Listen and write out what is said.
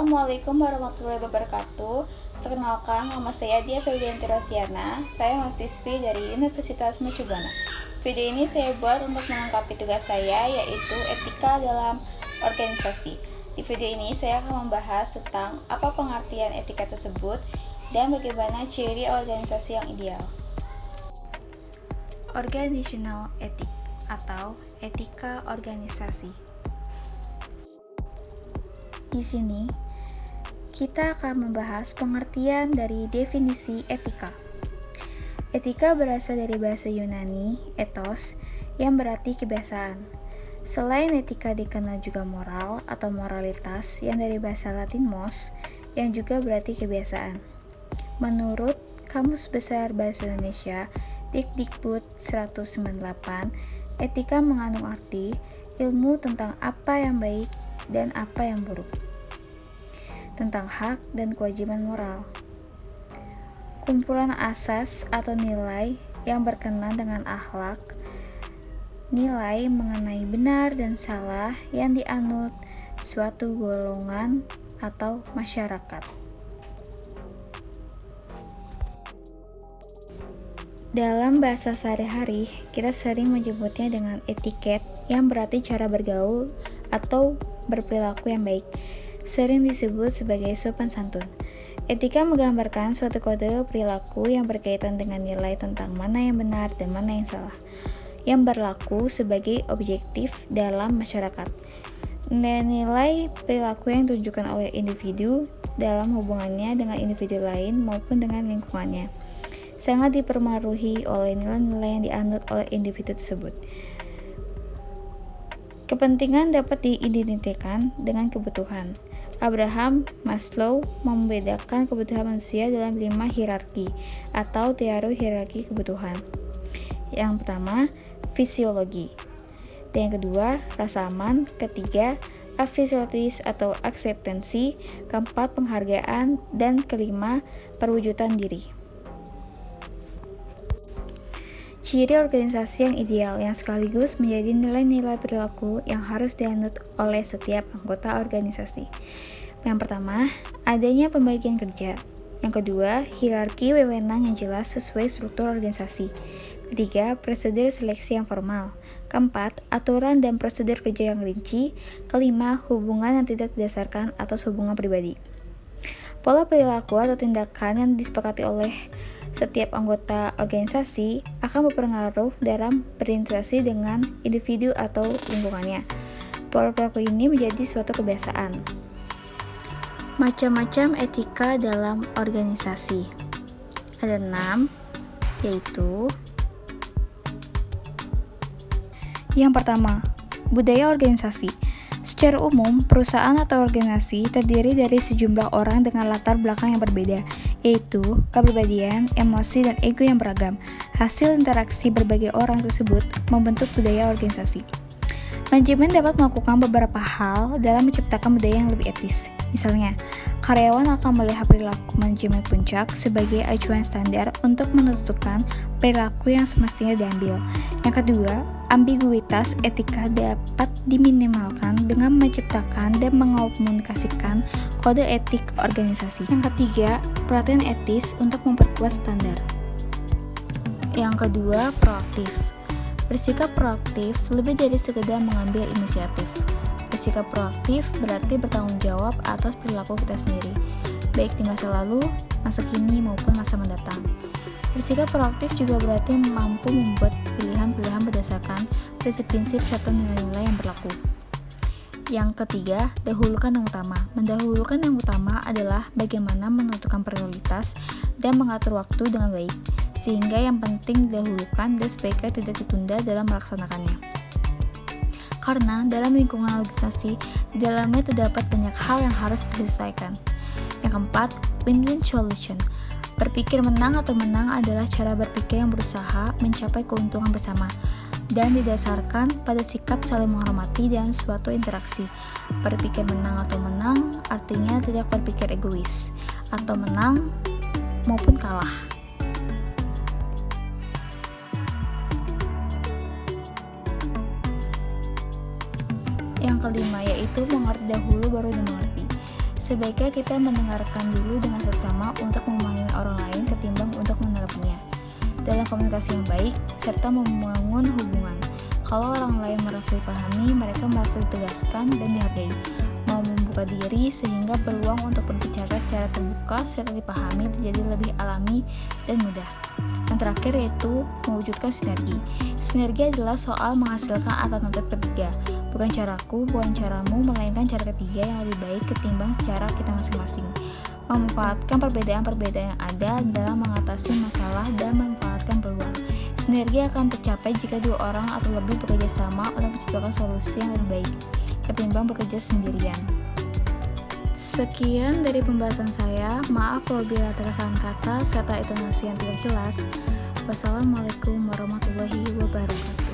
Assalamualaikum warahmatullahi wabarakatuh. Perkenalkan, nama saya Dia Febrianti Rosiana. Saya mahasiswi dari Universitas Mercubuana. Video ini saya buat untuk melengkapi tugas saya, yaitu etika dalam organisasi. Di video ini saya akan membahas tentang apa pengertian etika tersebut dan bagaimana ciri organisasi yang ideal. Organizational ethics atau etika organisasi. Di sini, kita akan membahas pengertian dari definisi etika. Etika berasal dari bahasa Yunani, ethos, yang berarti kebiasaan. Selain etika dikenal juga moral atau moralitas yang dari bahasa Latin mos, yang juga berarti kebiasaan. Menurut Kamus Besar Bahasa Indonesia, Dikdikbud 198, etika mengandung arti ilmu tentang apa yang baik dan apa yang buruk, tentang hak dan kewajiban moral. Kumpulan asas atau nilai yang berkenaan dengan akhlak, nilai mengenai benar dan salah yang dianut suatu golongan atau masyarakat. Dalam bahasa sehari-hari, kita sering menyebutnya dengan etiket yang berarti cara bergaul atau berperilaku yang baik, sering disebut sebagai sopan santun. Etika menggambarkan suatu kode perilaku yang berkaitan dengan nilai tentang mana yang benar dan mana yang salah, yang berlaku sebagai objektif dalam masyarakat. Nilai perilaku yang ditunjukkan oleh individu dalam hubungannya dengan individu lain maupun dengan lingkungannya sangat dipengaruhi oleh nilai-nilai yang dianut oleh individu tersebut. Kepentingan dapat diidentikan dengan kebutuhan. Abraham Maslow membedakan kebutuhan manusia dalam 5 hierarki atau teori hierarki kebutuhan. Yang pertama, fisiologi. Dan yang kedua, rasa aman. Ketiga, afisialitis atau akseptansi. Keempat, penghargaan. Dan kelima, perwujudan diri. Ciri organisasi yang ideal yang sekaligus menjadi nilai-nilai perilaku yang harus dianut oleh setiap anggota organisasi. Yang pertama, adanya pembagian kerja. Yang kedua, hierarki wewenang yang jelas sesuai struktur organisasi. Ketiga, prosedur seleksi yang formal. Keempat, aturan dan prosedur kerja yang rinci. Kelima, hubungan yang tidak didasarkan atas hubungan pribadi. Pola perilaku atau tindakan yang disepakati oleh setiap anggota organisasi akan berpengaruh dalam berinteraksi dengan individu atau lingkungannya. Pola perilaku ini menjadi suatu kebiasaan. Macam-macam etika dalam organisasi. Ada 6, yaitu yang pertama, budaya organisasi. Secara umum, perusahaan atau organisasi terdiri dari sejumlah orang dengan latar belakang yang berbeda, yaitu kepribadian, emosi, dan ego yang beragam. Hasil interaksi berbagai orang tersebut membentuk budaya organisasi. Manajemen dapat melakukan beberapa hal dalam menciptakan budaya yang lebih etis. Misalnya, karyawan akan melihat perilaku manajemen puncak sebagai acuan standar untuk menentukan perilaku yang semestinya diambil. Yang kedua, ambiguitas etika dapat diminimalkan dengan menciptakan dan mengomunikasikan kode etik organisasi. Yang ketiga, pelatihan etis untuk memperkuat standar. Yang kedua, proaktif. Bersikap proaktif lebih dari sekedar mengambil inisiatif. Bersikap proaktif berarti bertanggung jawab atas perilaku kita sendiri, baik di masa lalu, masa kini, maupun masa mendatang. Bersikap proaktif juga berarti mampu membuat pilihan-pilihan berdasarkan prinsip-prinsip serta nilai-nilai yang berlaku. Yang ketiga, dahulukan yang utama. Mendahulukan yang utama adalah bagaimana menentukan prioritas dan mengatur waktu dengan baik, sehingga yang penting didahulukan dan sebaiknya tidak ditunda dalam melaksanakannya. Karena dalam lingkungan organisasi, di dalamnya terdapat banyak hal yang harus diselesaikan. Yang keempat, win-win solution. Berpikir menang atau menang adalah cara berpikir yang berusaha mencapai keuntungan bersama dan didasarkan pada sikap saling menghormati dan suatu interaksi. Berpikir menang atau menang artinya tidak berpikir egois atau menang maupun kalah. Yang kelima yaitu mengerti dahulu baru dimengerti. Sebaiknya kita mendengarkan dulu dengan seksama untuk memahami orang lain ketimbang untuk menanggapinya. Dalam komunikasi yang baik, serta membangun hubungan. Kalau orang lain merasa dipahami, mereka merasa ditegaskan dan dihargai. Mau membuka diri sehingga peluang untuk berbicara secara terbuka serta dipahami menjadi lebih alami dan mudah. Yang terakhir yaitu mewujudkan sinergi. Sinergi adalah soal menghasilkan alternatif ketiga. Bukan caraku, bukan caramu, melainkan cara ketiga yang lebih baik ketimbang cara kita masing-masing. Memanfaatkan perbedaan-perbedaan yang ada dalam mengatasi masalah dan memanfaatkan peluang. Sinergi akan tercapai jika dua orang atau lebih bekerja sama untuk menciptakan solusi yang lebih baik ketimbang bekerja sendirian. Sekian dari pembahasan saya. Maaf apabila ada kesalahan kata serta intonasi yang tidak jelas. Wassalamualaikum warahmatullahi wabarakatuh.